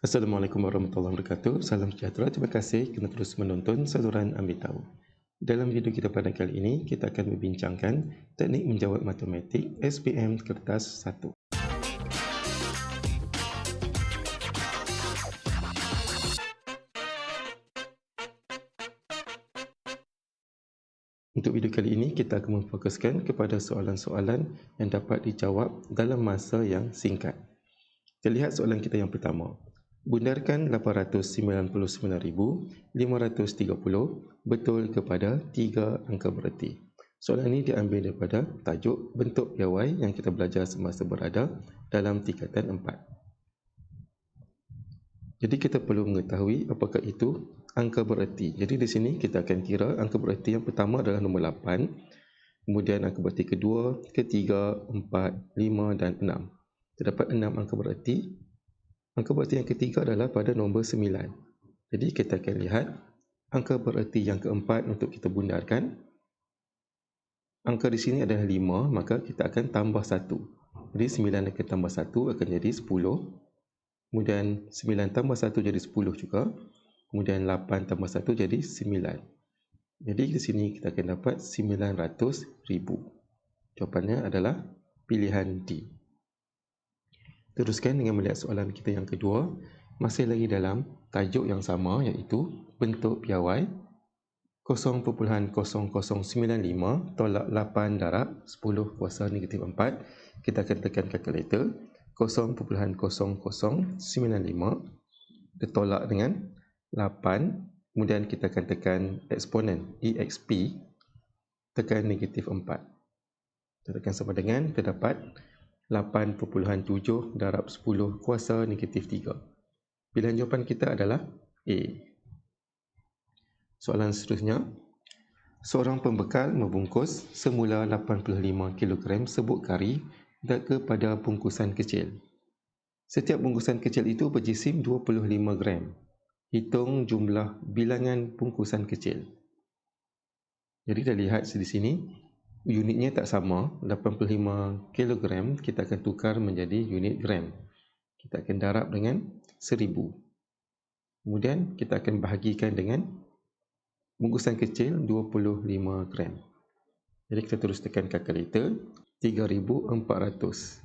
Assalamualaikum warahmatullahi wabarakatuh. Salam sejahtera. Terima kasih kerana terus menonton saluran Ambil Tahu. Dalam video kita pada kali ini, kita akan membincangkan teknik menjawab matematik SPM Kertas 1. Untuk video kali ini, kita akan memfokuskan kepada soalan-soalan yang dapat dijawab dalam masa yang singkat. Kita lihat soalan kita yang pertama. Bundarkan 899,530 betul kepada 3 angka bererti. Soalan ini diambil daripada tajuk bentuk piawai yang kita belajar semasa berada dalam tingkatan 4. Jadi kita perlu mengetahui apakah itu angka bererti. Jadi di sini kita akan kira angka bererti yang pertama adalah nombor 8, kemudian angka bererti kedua, ketiga, 4, 5 dan 6. Terdapat 6 angka bererti. Angka bererti yang ketiga adalah pada nombor 9. Jadi kita akan lihat angka bererti yang keempat untuk kita bundarkan. Angka di sini adalah 5, maka kita akan tambah 1. Jadi 9 akan tambah 1 akan jadi 10. Kemudian 9 tambah 1 jadi 10 juga. Kemudian 8 tambah 1 jadi 9. Jadi di sini kita akan dapat 900,000. Jawapannya adalah pilihan D. Teruskan dengan melihat soalan kita yang kedua. Masih lagi dalam tajuk yang sama, iaitu bentuk piawai 0.0095 tolak 8 darab 10 kuasa negatif 4. Kita akan tekan kalkulator. 0.0095 ditolak dengan 8. Kemudian kita akan tekan eksponen EXP, tekan negatif 4. Kita tekan sama dengan, kita dapat 8.7 darab 10 kuasa negatif 3. Pilihan jawapan kita adalah A. Soalan seterusnya. Seorang pembekal membungkus semula 85 kg serbuk kari kepada bungkusan kecil. Setiap bungkusan kecil itu berjisim 25 gram. Hitung jumlah bilangan bungkusan kecil. Jadi kita lihat di sini, unitnya tak sama. 85 kg kita akan tukar menjadi unit gram. Kita akan darab dengan 1000. Kemudian kita akan bahagikan dengan bungkusan kecil 25 gram. Jadi kita terus tekan kalkulator. 3400.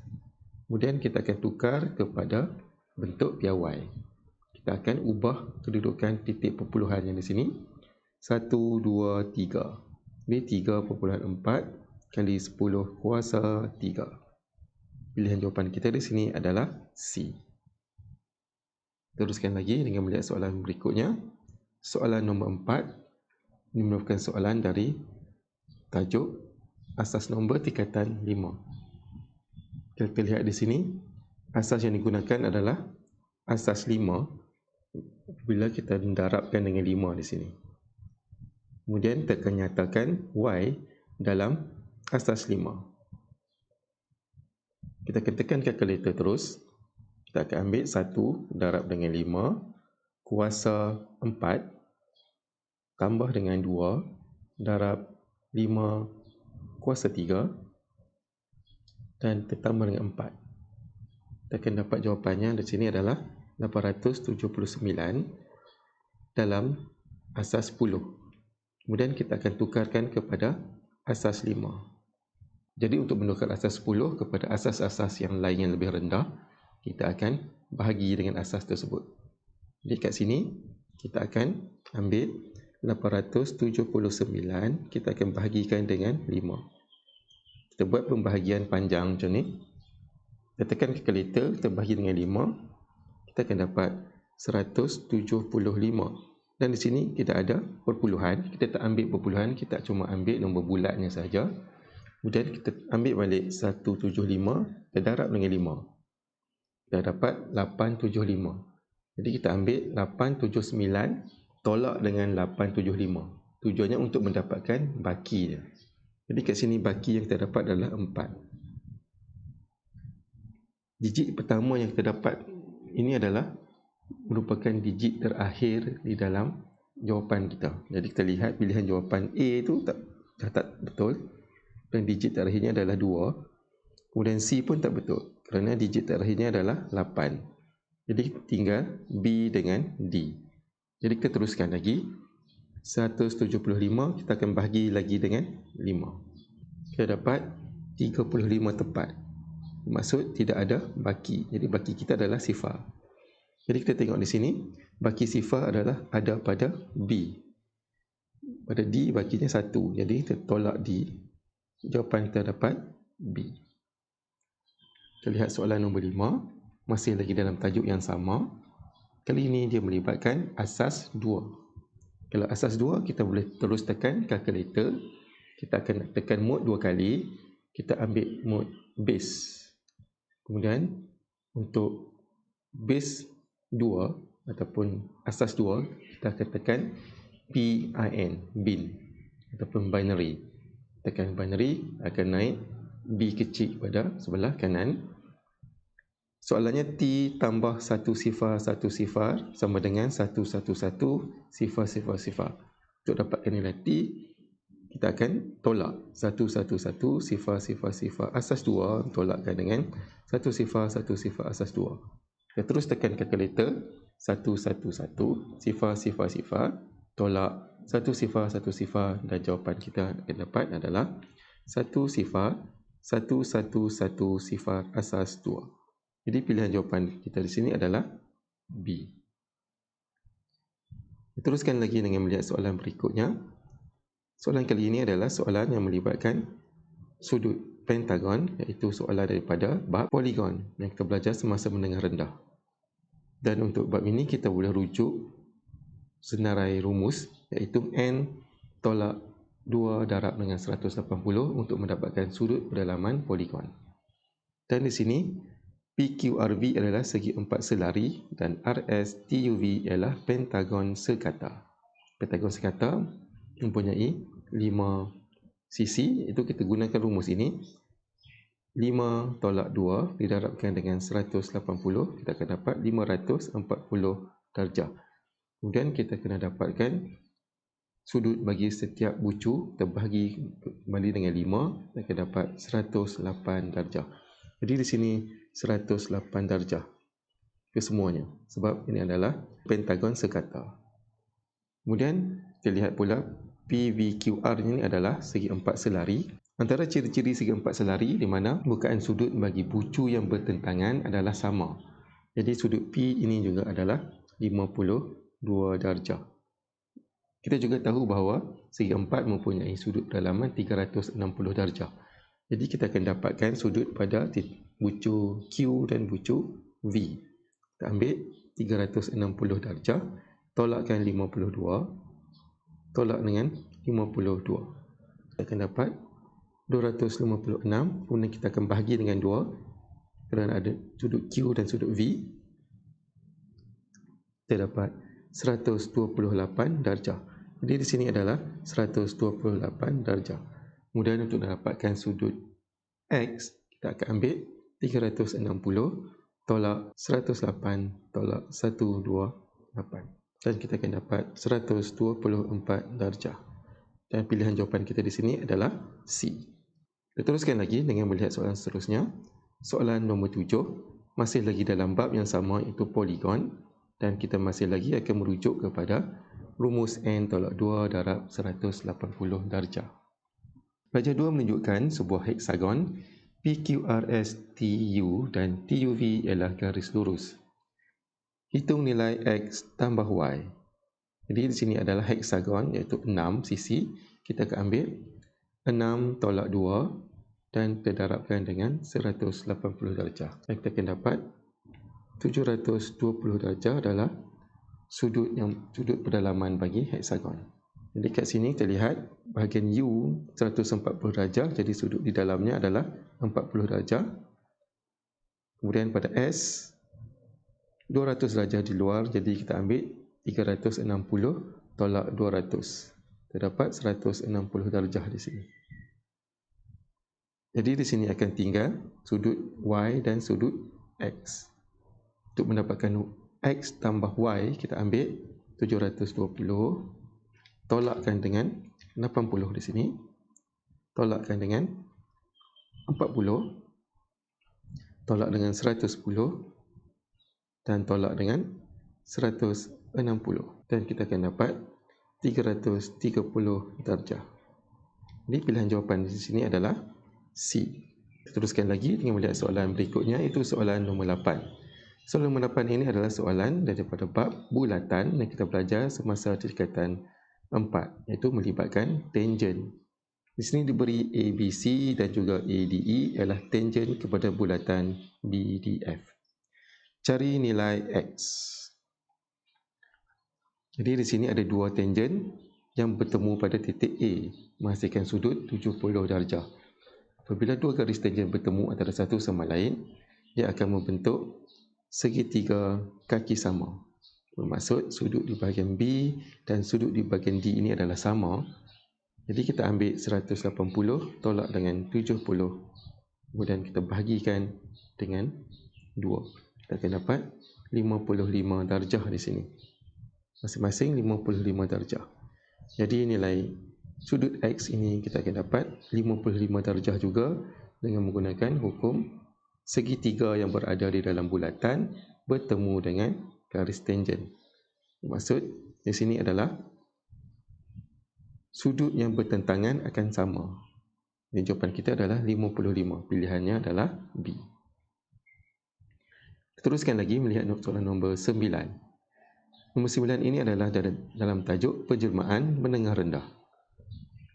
Kemudian kita akan tukar kepada bentuk piawai. Kita akan ubah kedudukan titik perpuluhan yang di sini. 1, 2, 3. Ini 3.4 kali 10 kuasa 3. Pilihan jawapan kita di sini adalah C. Teruskan lagi dengan melihat soalan berikutnya. Soalan nombor 4. Ini merupakan soalan dari tajuk asas nombor tingkatan 5. Kita lihat di sini, asas yang digunakan adalah asas 5 bila kita mendarabkan dengan 5 di sini. Kemudian kita akan nyatakan Y dalam asas 5. Kita akan tekan kalkulator terus. Kita akan ambil 1 darab dengan 5 kuasa 4 tambah dengan 2 darab 5 kuasa 3 dan ditambah dengan 4. Kita akan dapat jawapannya di sini adalah 879 dalam asas 10. Kemudian kita akan tukarkan kepada asas 5. Jadi untuk menukar asas 10 kepada asas-asas yang lain yang lebih rendah, kita akan bahagi dengan asas tersebut. Jadi kat sini kita akan ambil 879, kita akan bahagikan dengan 5. Kita buat pembahagian panjang macam ni. Kita tekan kalkulator, kita bahagi dengan 5. Kita akan dapat 175. Dan di sini kita ada perpuluhan. Kita tak ambil perpuluhan, kita cuma ambil nombor bulatnya saja. Kemudian kita ambil balik 175, kita darab dengan 5. Kita dapat 875. Jadi kita ambil 879 tolak dengan 875. Tujuannya untuk mendapatkan baki dia. Jadi kat sini baki yang kita dapat adalah 4. Digit pertama yang kita dapat ini adalah merupakan digit terakhir di dalam jawapan kita. Jadi kita lihat pilihan jawapan A itu tak betul. Dan digit terakhirnya adalah 2. Kemudian C pun tak betul kerana digit terakhirnya adalah 8. Jadi tinggal B dengan D. Jadi kita teruskan lagi. 175 kita akan bahagi lagi dengan 5. Kita dapat 35 tepat. Maksud tidak ada baki. Jadi baki kita adalah sifar. Jadi kita tengok di sini, baki sifar adalah ada pada B. Pada D bakinya 1. Jadi kita tolak D. Jawapan kita dapat B. Kita lihat soalan nombor 5. Masih lagi dalam tajuk yang sama. Kali ini dia melibatkan asas 2. Kalau asas 2, kita boleh terus tekan kalkulator. Kita akan tekan mode 2 kali. Kita ambil mode base. Kemudian untuk base 2 ataupun asas 2, kita akan tekan bin ataupun binary. Tekan binary akan naik B kecil pada sebelah kanan. Soalannya T tambah 1 sifar 1 sifar sama dengan 111 sifar sifar sifar. Untuk dapatkan nilai T, kita akan tolak 111 sifar sifar sifar asas 2 tolakkan dengan 1 sifar asas 2. Kita terus tekan kalkulator. 111 sifar sifar sifar tolak 1 sifar dan jawapan kita akan dapat adalah 1 sifar 111 sifar asas 2. Jadi pilihan jawapan kita di sini adalah B. Teruskan lagi dengan melihat soalan berikutnya. Soalan kali ini adalah soalan yang melibatkan sudut pentagon, iaitu soalan daripada bab poligon yang kita belajar semasa menengah rendah. Dan untuk bab ini kita boleh rujuk senarai rumus, iaitu N tolak 2 darab dengan 180 untuk mendapatkan sudut pedalaman poligon. Dan di sini PQRV adalah segi empat selari dan RSTUV ialah pentagon sekata. Pentagon sekata mempunyai 5 sisi, itu kita gunakan rumus ini. 5 tolak 2 didarabkan dengan 180, kita akan dapat 540 darjah. Kemudian kita kena dapatkan sudut bagi setiap bucu, kita bahagi kembali dengan 5, kita akan dapat 108 darjah. Jadi di sini 108 darjah kesemuanya, sebab ini adalah pentagon sekata. Kemudian kita lihat pula PVQR ini adalah segi empat selari. Antara ciri-ciri segi empat selari di mana bukaan sudut bagi bucu yang bertentangan adalah sama. Jadi sudut P ini juga adalah 52 darjah. Kita juga tahu bahawa segi empat mempunyai sudut pedalaman 360 darjah. Jadi kita akan dapatkan sudut pada bucu Q dan bucu V. Kita ambil 360 darjah, tolakkan 52, tolak dengan 52. Kita akan dapat 256, kemudian kita akan bahagi dengan 2 kerana ada sudut Q dan sudut V. Kita dapat 128 darjah. Jadi di sini adalah 128 darjah. Kemudian untuk mendapatkan sudut X, kita akan ambil 360 tolak 108 tolak 128. Dan kita akan dapat 124 darjah. Dan pilihan jawapan kita di sini adalah C. Kita teruskan lagi dengan melihat soalan seterusnya. Soalan nombor 7, masih lagi dalam bab yang sama, iaitu poligon. Dan kita masih lagi akan merujuk kepada rumus N tolak 2 darab 180 darjah. Pelajar 2 menunjukkan sebuah heksagon PQRSTU dan TUV ialah garis lurus. Hitung nilai X tambah Y. Jadi di sini adalah heksagon, iaitu 6 sisi. Kita akan ambil 6 tolak 2 dan kita darabkan dengan 180 darjah. Dan kita akan dapat 720 darjah adalah sudut pedalaman bagi heksagon. Jadi kat sini kita lihat bahagian U 140 darjah, jadi sudut di dalamnya adalah 40 darjah. Kemudian pada S 200 darjah di luar, jadi kita ambil 360 tolak 200. Terdapat 160 darjah di sini. Jadi di sini akan tinggal sudut Y dan sudut X. Untuk mendapatkan X tambah Y, kita ambil 720 tolakkan dengan 80 di sini, tolakkan dengan 40, tolak dengan 110, dan tolak dengan 160. Dan kita akan dapat 330 darjah. Jadi pilihan jawapan di sini adalah C. Kita teruskan lagi dengan melihat soalan berikutnya, iaitu soalan nombor 8. Soalan nombor 8 ini adalah soalan daripada bab bulatan yang kita belajar semasa tingkatan 4, iaitu melibatkan tangent. Di sini diberi ABC dan juga ADE ialah tangent kepada bulatan BDF. Cari nilai X. Jadi di sini ada dua tangent yang bertemu pada titik A, menghasilkan sudut 70 darjah. Apabila dua garis tangent bertemu antara satu sama lain, ia akan membentuk segitiga kaki sama. Bermaksud sudut di bahagian B dan sudut di bahagian D ini adalah sama. Jadi kita ambil 180 tolak dengan 70. Kemudian kita bahagikan dengan 2. Kita akan dapat 55 darjah di sini. Masing-masing 55 darjah. Jadi nilai sudut X ini kita akan dapat 55 darjah juga dengan menggunakan hukum segitiga yang berada di dalam bulatan bertemu dengan garis tangent. Maksud di sini adalah sudut yang bertentangan akan sama. Dan jawapan kita adalah 55. Pilihannya adalah B. Teruskan lagi melihat soalan nombor 9. Nombor 9 ini adalah dalam tajuk penjelmaan menengah rendah.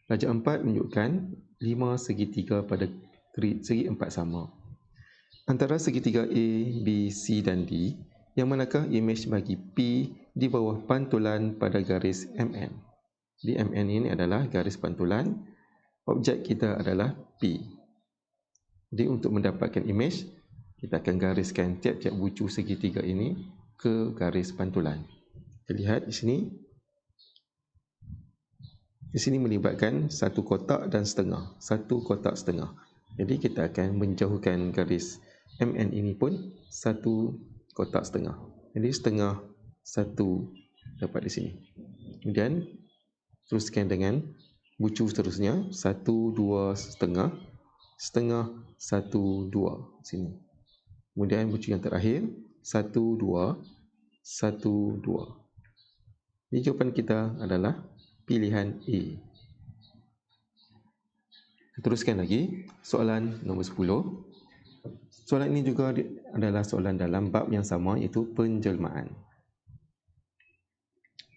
Darjah 4 menunjukkan 5 segitiga pada segi 4 sama. Antara segitiga A, B, C dan D, yang manakah imej bagi P di bawah pantulan pada garis MN? Di MN ini adalah garis pantulan, objek kita adalah P. Jadi untuk mendapatkan imej, kita akan gariskan tiap-tiap bucu segitiga ini ke garis pantulan. Kita lihat di sini. Di sini melibatkan satu kotak dan setengah. Satu kotak setengah. Jadi kita akan menjauhkan garis MN ini pun satu kotak setengah. Jadi setengah satu dapat di sini. Kemudian teruskan dengan bucu seterusnya. 1, 2, setengah. Setengah, 1, 2 sini. Kemudian bucu yang terakhir 1, 2, 1, 2. Jadi jawapan kita adalah pilihan A. Teruskan lagi soalan nombor 10. Soalan ini juga adalah soalan dalam bab yang sama, iaitu penjelmaan.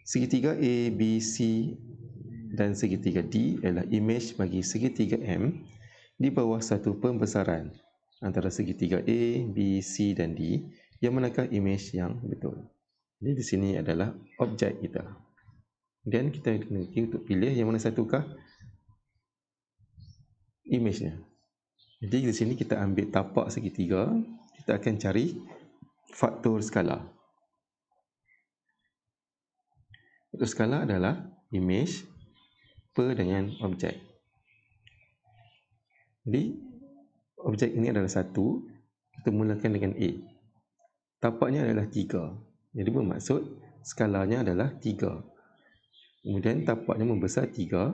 Segitiga A, B, C dan segitiga D adalah imej bagi segitiga M di bawah satu pembesaran antara segitiga A, B, C dan D, yang manakah imej yang betul. Jadi di sini adalah objek kita. Dan kita nanti untuk pilih yang mana satukah imejnya. Jadi di sini kita ambil tapak segitiga, kita akan cari faktor skala. Faktor skala adalah imej per dengan objek. Jadi objek ini adalah 1, kita mulakan dengan A. Tapaknya adalah 3. Jadi bermaksud skalanya adalah 3. Kemudian tapaknya membesar 3.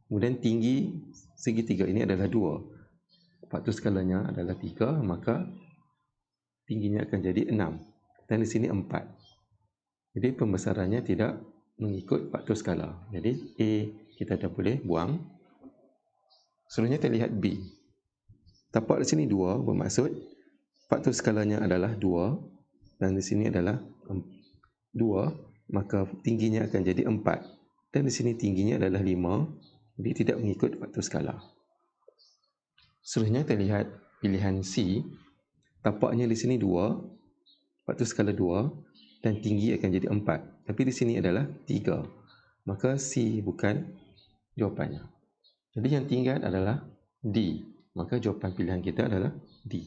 Kemudian tinggi segitiga ini adalah 2. Faktor skalanya adalah 3, maka tingginya akan jadi 6. Dan di sini 4. Jadi pembesarannya tidak mengikut faktor skala. Jadi A kita dah boleh buang. Selanjutnya kita lihat B. Tapak di sini 2, bermaksud faktor skalanya adalah 2 dan di sini adalah 2, maka tingginya akan jadi 4. Dan di sini tingginya adalah 5, jadi tidak mengikut faktor skala. Selanjutnya kita lihat pilihan C. Tapaknya di sini 2, faktor skala 2 dan tinggi akan jadi 4. Tapi di sini adalah 3. Maka C bukan jawapannya. Jadi yang tinggal adalah D. Maka jawapan pilihan kita adalah D.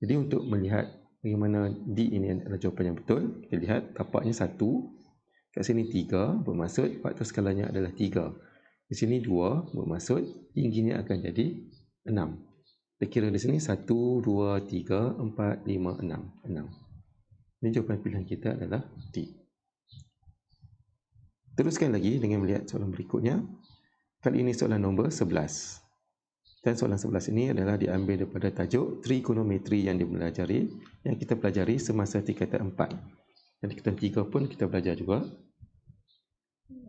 Jadi untuk melihat bagaimana D ini adalah jawapan yang betul, kita lihat tapaknya 1, kat sini 3, bermaksud faktor skalanya adalah 3. Di sini 2, bermaksud tingginya akan jadi 6. Kita kira di sini 1, 2, 3, 4, 5, 6. 6. Ini jawapan pilihan kita adalah D. Teruskan lagi dengan melihat soalan berikutnya. Kali ini soalan nombor 11. Dan soalan 11 ini adalah diambil daripada tajuk trigonometri yang kita pelajari semasa tingkatan 4. Dan tingkatan 3 pun kita belajar juga.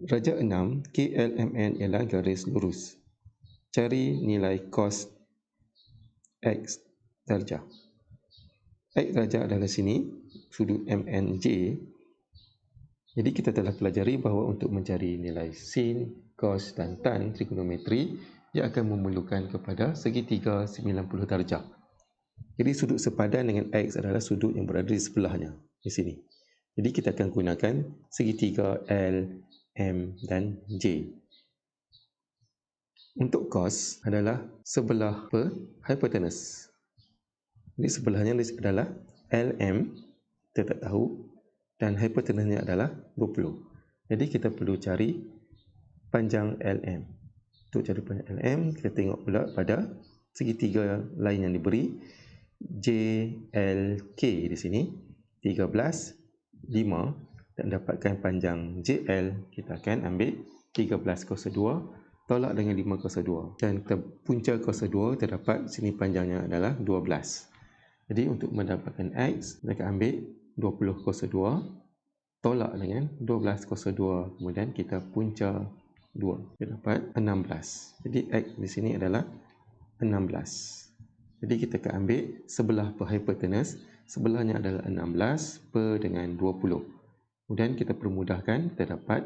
Rajak 6, KLMN ialah garis lurus. Cari nilai cos X darjah. X darjah adalah sini, sudut MNJ. Jadi kita telah pelajari bahawa untuk mencari nilai sin, cos dan tan trigonometri, ia akan memerlukan kepada segitiga 90 darjah. Jadi sudut sepadan dengan X adalah sudut yang berada di sebelahnya, di sini. Jadi kita akan gunakan segitiga L, M dan J. Untuk cos adalah sebelah per hipotenus. Jadi sebelahnya adalah LM, kita tak tahu, dan hipotenusnya adalah 20. Jadi kita perlu cari panjang LM. Untuk cari panjang LM, kita tengok pula pada segitiga lain yang diberi, JLK di sini 13, 5, dan dapatkan panjang JL, kita akan ambil 13 kuasa 2 tolak dengan 5 kuasa 2, dan kita punca kuasa 2, terdapat sini panjangnya adalah 12. Jadi untuk mendapatkan X, kita akan ambil 20 kuasa 2 tolak dengan 12 kuasa 2, kemudian kita punca 2, kita dapat 16. Jadi X di sini adalah 16. Jadi kita akan ambil sebelah per hipotenus, sebelahnya adalah 16 per dengan 20. Kemudian kita permudahkan, kita dapat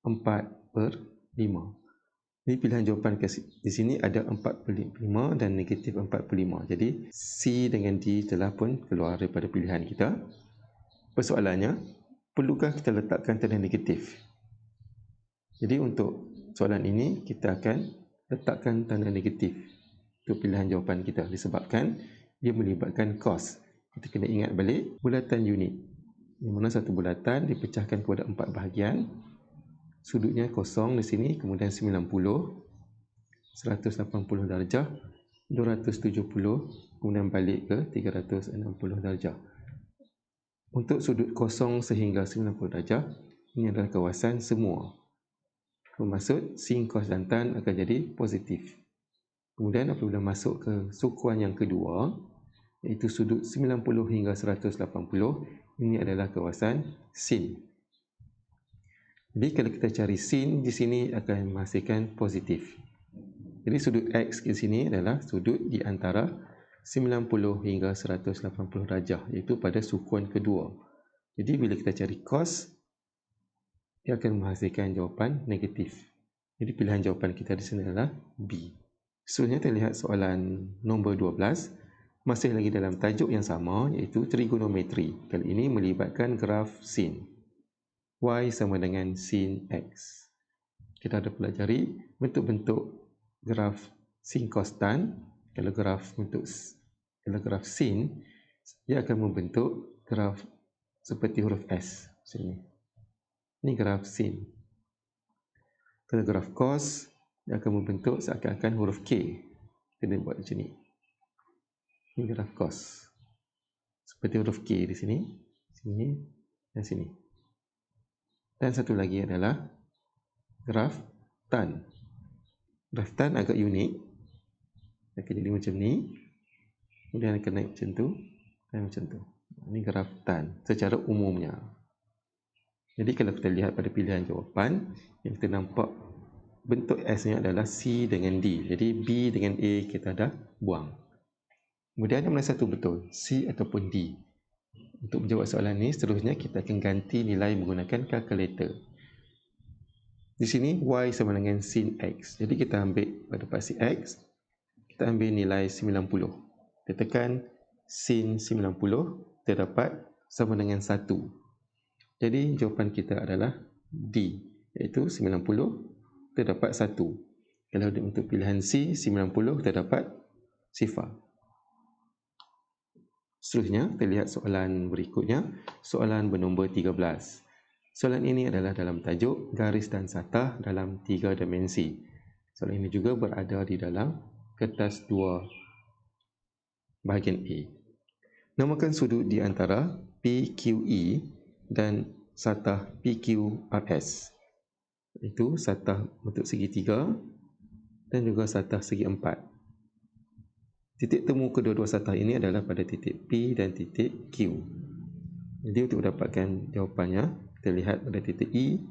4/5. Jadi pilihan jawapan di sini ada 45 dan negatif 45. Jadi C dengan D telah pun keluar daripada pilihan kita. Persoalannya, perlukah kita letakkan tanda negatif? Jadi untuk soalan ini, kita akan letakkan tanda negatif untuk pilihan jawapan kita, disebabkan dia melibatkan cos. Kita kena ingat balik bulatan unit, di mana satu bulatan dipecahkan kepada 4 bahagian. Sudutnya kosong di sini, kemudian 90, 180 darjah, 270, kemudian balik ke 360 darjah. Untuk sudut kosong sehingga 90 darjah, ini adalah kawasan semua. Bermaksud sin, cos dan tan akan jadi positif. Kemudian apabila masuk ke sukuan yang kedua, iaitu sudut 90 hingga 180, ini adalah kawasan sin. Jadi kalau kita cari sin di sini akan menghasilkan positif. Jadi sudut X di sini adalah sudut di antara 90 hingga 180 darjah, iaitu pada sukuan kedua. Jadi bila kita cari cos, dia akan menghasilkan jawapan negatif. Jadi pilihan jawapan kita di sini adalah B. Seterusnya kita lihat soalan nombor 12. Masih lagi dalam tajuk yang sama, iaitu trigonometri. Kali ini melibatkan graf sin. Y sama dengan sin X. Kita ada pelajari bentuk-bentuk graf sin cos tan. Kalau graf sin, dia akan membentuk graf seperti huruf S sini. Ini graf sin. Kalau graf cos, dia akan membentuk seakan-akan huruf K. Kita buat macam ni. Ini graf cos. Seperti huruf K di sini, sini dan sini. Dan satu lagi adalah graf tan. Graf tan agak unik. Dia akan jadi macam ni. Kemudian akan naik macam tu dan macam tu. Ini graf tan secara umumnya. Jadi kalau kita lihat pada pilihan jawapan, yang kita nampak bentuk S-nya adalah C dengan D. Jadi B dengan A kita dah buang. Kemudian ada mana satu betul, C ataupun D. Untuk menjawab soalan ini, seterusnya kita akan ganti nilai menggunakan kalkulator. Di sini Y sama dengan sin X. Jadi kita ambil pada pasti X, kita ambil nilai 90. Kita tekan sin 90, kita dapat sama dengan 1. Jadi jawapan kita adalah D, iaitu 90, kita dapat 1. Kalau untuk pilihan C, 90, kita dapat sifar. Seterusnya, kita lihat soalan berikutnya, soalan bernombor 13. Soalan ini adalah dalam tajuk garis dan satah dalam 3 dimensi. Soalan ini juga berada di dalam kertas 2 bahagian A. Namakan sudut di antara PQE dan satah PQRS. Itu satah bentuk segitiga dan juga satah segi empat. Titik temu kedua-dua satah ini adalah pada titik P dan titik Q. Jadi untuk dapatkan jawapannya, kita lihat pada titik E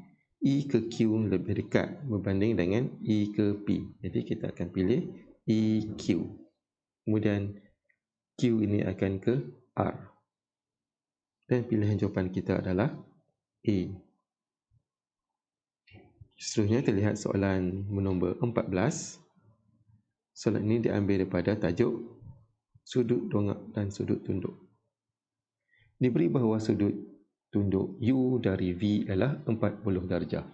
ke Q lebih dekat berbanding dengan E ke P. Jadi kita akan pilih EQ. Kemudian Q ini akan ke R. Dan pilihan jawapan kita adalah A. Seterusnya kita lihat soalan nombor 14. Soalan ini diambil daripada tajuk sudut dongak dan sudut tunduk. Diberi bahawa sudut tunduk U dari V adalah 40 darjah.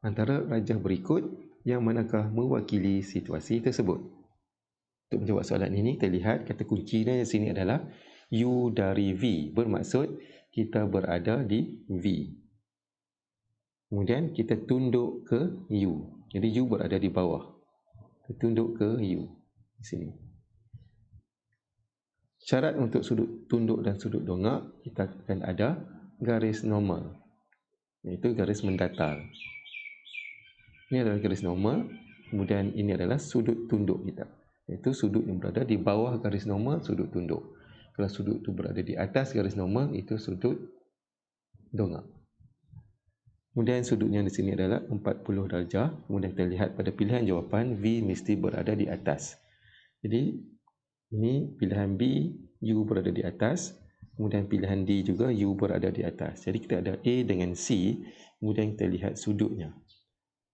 Antara rajah berikut yang manakah mewakili situasi tersebut? Untuk menjawab soalan ini, kita lihat kata kuncinya di sini adalah U dari V. Bermaksud kita berada di V. Kemudian kita tunduk ke U. Jadi U berada di bawah. Kita tunduk ke U di sini. Syarat untuk sudut tunduk dan sudut dongak, kita akan ada garis normal, iaitu garis mendatar. Ini adalah garis normal. Kemudian ini adalah sudut tunduk kita, iaitu sudut yang berada di bawah garis normal, sudut tunduk. Kalau sudut itu berada di atas garis normal, itu sudut dongak. Kemudian sudutnya di sini adalah 40 darjah. Kemudian kita lihat pada pilihan jawapan, V mesti berada di atas. Jadi ini pilihan B, U berada di atas. Kemudian pilihan D juga, U berada di atas. Jadi kita ada A dengan C. Kemudian kita lihat sudutnya.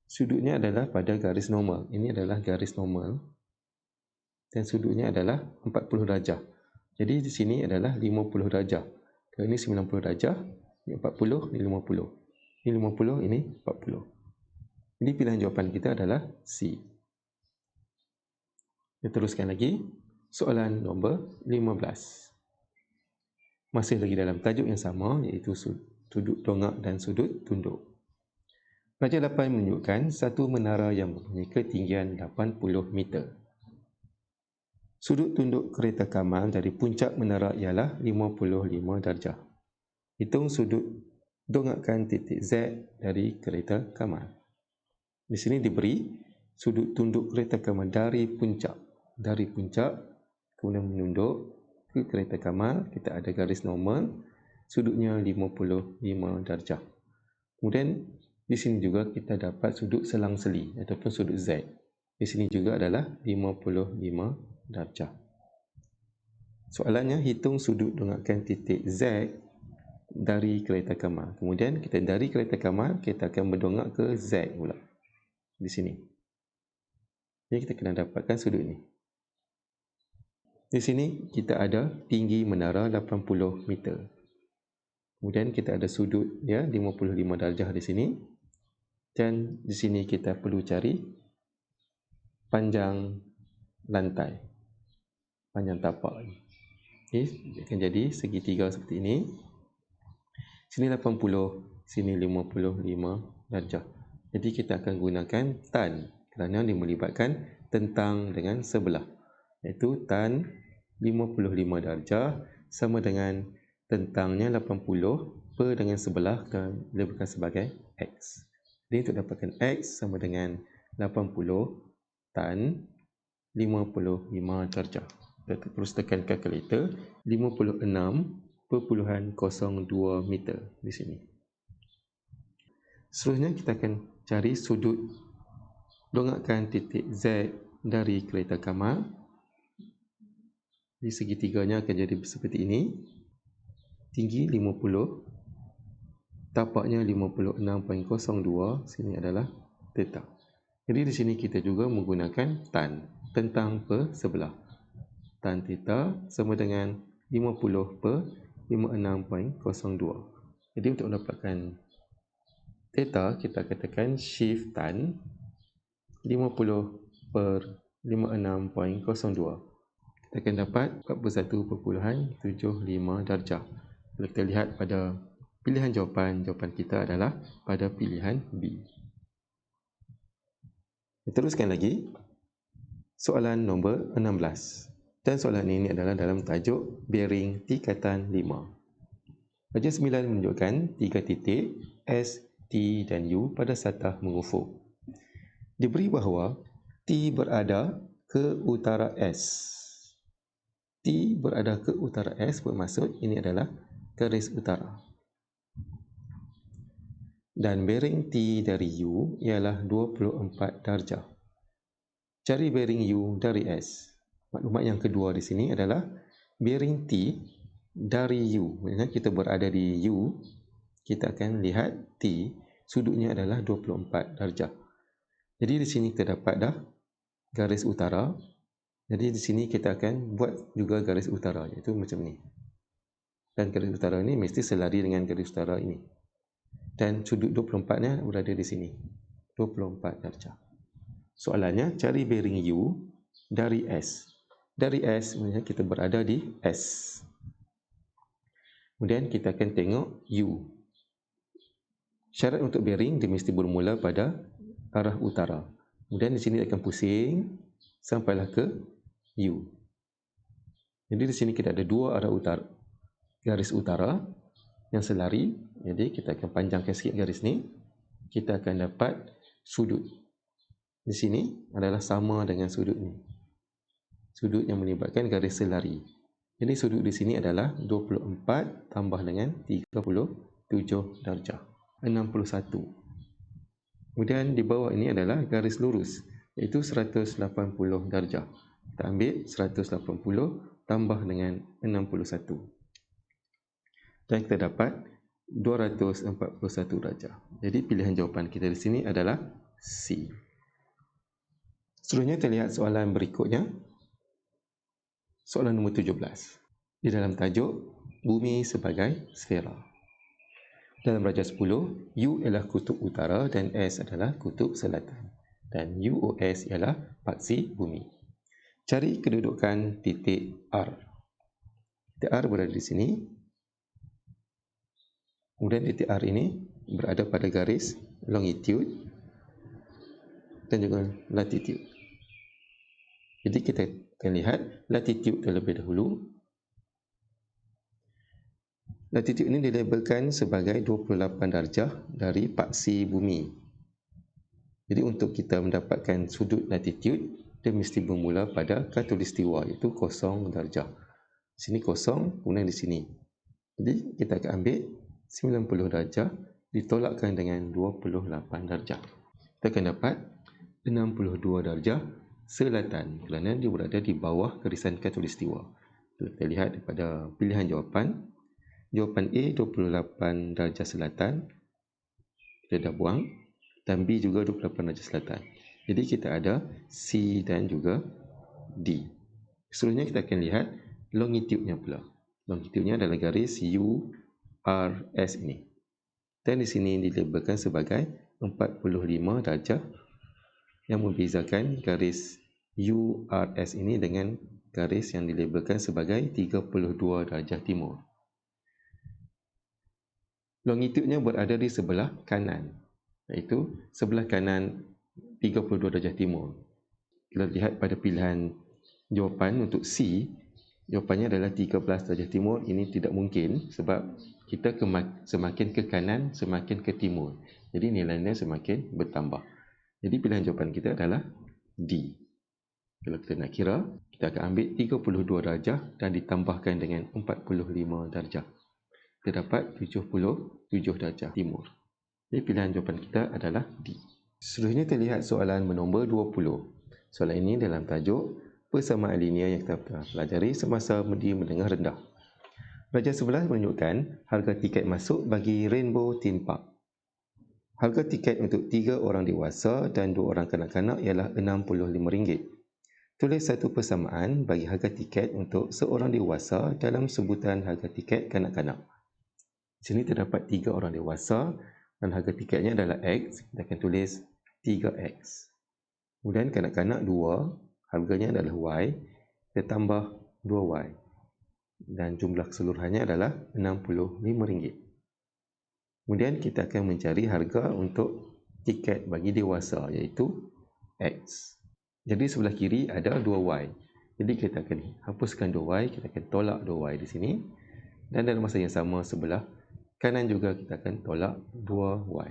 Sudutnya adalah pada garis normal. Ini adalah garis normal. Dan sudutnya adalah 40 darjah. Jadi di sini adalah 50 darjah. Kalau ini 90 darjah, ini 40, ini 50. Ini 50, ini 40. Jadi pilihan jawapan kita adalah C. Kita teruskan lagi. Soalan nombor 15. Masih lagi dalam tajuk yang sama, iaitu sudut dongak dan sudut tunduk. Pelajar 8 menunjukkan satu menara yang mempunyai ketinggian 80 meter. Sudut tunduk kereta Kamal dari puncak menara ialah 55 darjah. Hitung sudut dongakkan titik Z dari kereta Kamal. Di sini diberi sudut tunduk kereta Kamal dari puncak. Dari puncak, kemudian menunduk ke kereta Kamal, kita ada garis normal, sudutnya 55 darjah. Kemudian di sini juga kita dapat sudut selang-seli ataupun sudut Z. Di sini juga adalah 55 darjah. Soalannya, hitung sudut dongakkan titik Z dari kereta Kamal. Kemudian kita dari kereta Kamal, kita akan berdongak ke Z pula. Di sini. Jadi kita kena dapatkan sudut ini. Di sini kita ada tinggi menara 80 meter. Kemudian kita ada sudut ya 55 darjah di sini. Dan di sini kita perlu cari panjang lantai. Panjang tapak ini. Okay, akan jadi segitiga seperti ini. Sini 80, sini 55 darjah. Jadi kita akan gunakan tan kerana dia melibatkan tentang dengan sebelah. Iaitu tan 55 darjah sama dengan tentangnya 80 per dengan sebelah dan dilabelkan sebagai X. Jadi untuk dapatkan X sama dengan 80 tan 55 darjah. Kita terus tekan kalkulator, 56.02 meter di sini. Seterusnya kita akan cari sudut dongakkan titik Z dari kereta Kamal. Di segitiganya akan jadi seperti ini. Tinggi 50, tapaknya 56.02, sini adalah theta. Jadi di sini kita juga menggunakan tan, tentang per sebelah. Tan theta sama dengan 50 per 56.02. Jadi untuk mendapatkan theta, kita katakan shift tan 50 per 56.02. Kita akan dapat 41.75 darjah. Kalau kita lihat pada pilihan jawapan kita adalah pada pilihan B. Kita teruskan lagi. Soalan nombor 16. Dan soalan ini adalah dalam tajuk bearing tingkatan 5. Pelajar 9 menunjukkan 3 titik S, T dan U pada satah mengufuk. Diberi bahawa T berada ke utara S. T berada ke utara S bermaksud ini adalah garis utara. Dan bearing T dari U ialah 24 darjah. Cari bearing U dari S. Maklumat yang kedua di sini adalah bearing T dari U. Maksudnya kita berada di U, kita akan lihat T, sudutnya adalah 24 darjah. Jadi di sini kita dapat dah garis utara. Jadi di sini kita akan buat juga garis utara, iaitu macam ni. Dan garis utara ini mesti selari dengan garis utara ini. Dan sudut 24-nya berada di sini. 24 darjah. Soalannya, cari bearing U dari S. Dari S, maksudnya kita berada di S. Kemudian kita akan tengok U. Syarat untuk bearing, dia mesti bermula pada arah utara. Kemudian di sini akan pusing sampailah ke U. Jadi di sini kita ada dua arah utara, garis utara yang selari. Jadi kita akan panjangkan sikit garis ni. Kita akan dapat sudut. Di sini adalah sama dengan sudut ni. Sudut yang melibatkan garis selari. Jadi sudut di sini adalah 24 tambah dengan 37 darjah. 61. Kemudian di bawah ini adalah garis lurus, iaitu 180 darjah. Kita ambil 180 tambah dengan 61. Dan kita dapat 241 darjah. Jadi pilihan jawapan kita di sini adalah C. Seterusnya kita lihat soalan berikutnya. Soalan nombor 17. Di dalam tajuk, bumi sebagai sfera. Dalam raja 10, U ialah kutub utara dan S adalah kutub selatan. Dan UOS ialah paksi bumi. Cari kedudukan titik R. Titik R berada di sini. Kemudian titik R ini berada pada garis longitude dan juga latitude. Jadi kita akan lihat latitude terlebih dahulu. Latitude ini dilabelkan sebagai 28 darjah dari paksi bumi. Jadi untuk kita mendapatkan sudut latitude, dia mesti bermula pada khatulistiwa, iaitu 0 darjah. Di sini 0, kemudian di sini. Jadi kita akan ambil 90 darjah ditolakkan dengan 28 darjah. Kita akan dapat 62 darjah selatan kerana dia berada di bawah garisan khatulistiwa. Kita lihat daripada pilihan jawapan. Jawapan A 28 darjah selatan, kita dah buang, dan B juga 28 darjah selatan. Jadi kita ada C dan juga D. Seterusnya kita akan lihat longitude-nya pula. Longitude-nya adalah garis URS ini. Dan di sini dilabelkan sebagai 45 darjah yang membezakan garis URS ini dengan garis yang dilabelkan sebagai 32 darjah timur. Longitude-nya berada di sebelah kanan, iaitu sebelah kanan 32 darjah timur. Kita lihat pada pilihan jawapan untuk C, jawapannya adalah 13 darjah timur. Ini tidak mungkin sebab kita semakin ke kanan, semakin ke timur. Jadi nilainya semakin bertambah. Jadi pilihan jawapan kita adalah D. Kalau kita nak kira, kita akan ambil 32 darjah dan ditambahkan dengan 45 darjah. Kita dapat 77 darjah timur. Jadi pilihan jawapan kita adalah D. Seterusnya kita lihat soalan bernombor 20. Soalan ini dalam tajuk persamaan linear yang kita pelajari semasa di menengah rendah. Raja 11 menunjukkan harga tiket masuk bagi Rainbow Theme Park. Harga tiket untuk 3 orang dewasa dan 2 orang kanak-kanak ialah RM65. Tulis satu persamaan bagi harga tiket untuk seorang dewasa dalam sebutan harga tiket kanak-kanak. Di sini terdapat 3 orang dewasa dan harga tiketnya adalah X. Kita akan tulis 3X. Kemudian kanak-kanak 2, harganya adalah Y. Kita tambah 2Y. Dan jumlah keseluruhannya adalah RM65. Kemudian kita akan mencari harga untuk tiket bagi dewasa, iaitu X. Jadi sebelah kiri ada 2Y. Jadi kita akan hapuskan 2Y, kita akan tolak 2Y di sini. Dan dalam masa yang sama sebelah kanan juga kita akan tolak 2Y.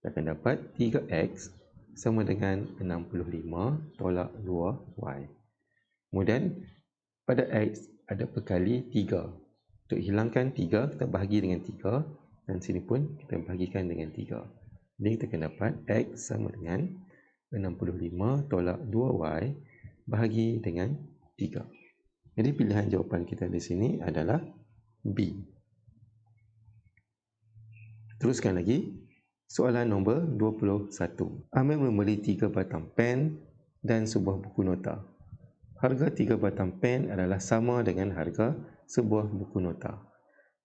Kita akan dapat 3X sama dengan 65 tolak 2Y. Kemudian pada X ada perkali 3. Untuk hilangkan 3, kita bahagi dengan 3. Dan sini pun kita bahagikan dengan 3. Jadi kita akan dapat X sama dengan 65 tolak 2Y bahagi dengan 3. Jadi pilihan jawapan kita di sini adalah B. Teruskan lagi. Soalan nombor 21. Amir membeli 3 batang pen dan sebuah buku nota. Harga 3 batang pen adalah sama dengan harga sebuah buku nota.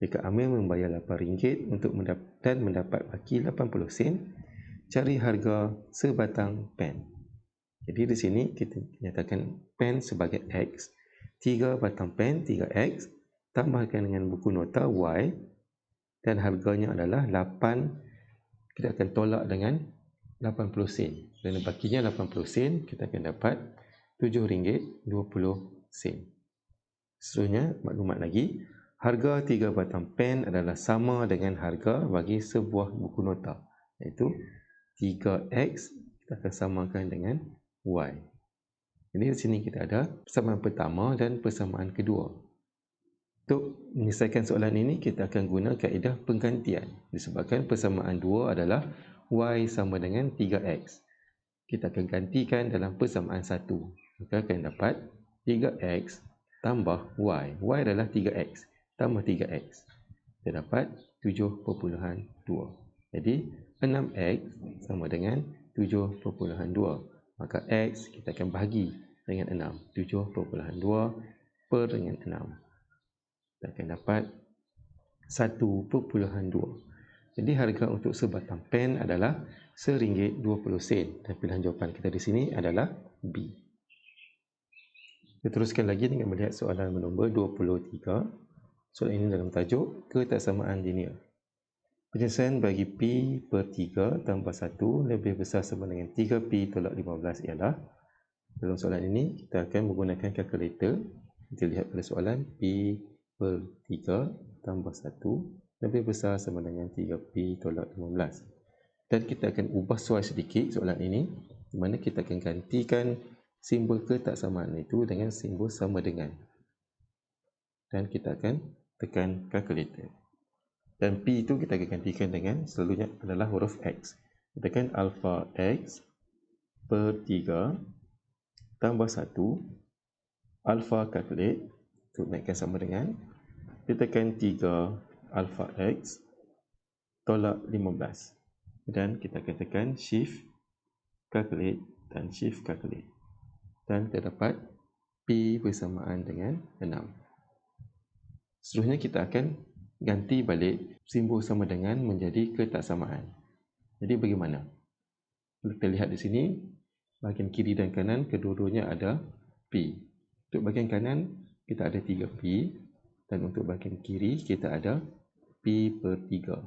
Jika Amir membayar RM8 untuk mendapat baki 80 sen, cari harga sebatang pen. Jadi di sini kita nyatakan pen sebagai X. 3 batang pen 3X tambahkan dengan buku nota Y dan harganya adalah 8. Kita akan tolak dengan 80 sen. Dan bakinya 80 sen, kita akan dapat RM7.20. Seterusnya, maklumat lagi. Harga 3 batang pen adalah sama dengan harga bagi sebuah buku nota, iaitu 3X kita akan samakan dengan Y. Jadi di sini kita ada persamaan pertama dan persamaan kedua. Untuk menyelesaikan soalan ini, kita akan guna kaedah penggantian. Disebabkan persamaan 2 adalah Y sama dengan 3X. Kita akan gantikan dalam persamaan 1. Maka akan dapat 3X tambah Y. Y adalah 3X tambah 3X. Kita dapat 7.2. Jadi 6X sama dengan 7.2. Maka X kita akan bahagi dengan 6. 7.2 per dengan 6. Kita akan dapat 1.2. Jadi harga untuk sebatang pen adalah RM1.20 dan pilihan jawapan kita di sini adalah B. Kita teruskan lagi dengan melihat soalan nombor 23. Soalan ini dalam tajuk ketaksamaan linear. Penyelesaian bagi P per 3 tambah 1 lebih besar sama dengan 3P tolak 15 ialah. Dalam soalan ini kita akan menggunakan kalkulator. Kita lihat pada soalan P per 3 tambah 1 lebih besar sama dengan 3P tolak 15. Dan kita akan ubah soal sedikit soalan ini, di mana kita akan gantikan simbol ketaksamaan itu dengan simbol sama dengan. Dan kita akan tekan kalkulator. Dan P itu kita akan gantikan dengan selalunya adalah huruf X. Kita tekan alpha X per 3 tambah 1 alpha calculate untuk naikkan sama dengan. Kita tekan 3 alpha X tolak 15. Dan kita akan tekan shift calculate dan shift calculate. Dan kita dapat P bersamaan dengan 6. Seterusnya kita akan ganti balik simbol sama dengan menjadi ketaksamaan. Jadi bagaimana? Kita lihat di sini, bahagian kiri dan kanan kedua-duanya ada P. Untuk bahagian kanan kita ada 3P dan untuk bahagian kiri kita ada P per 3.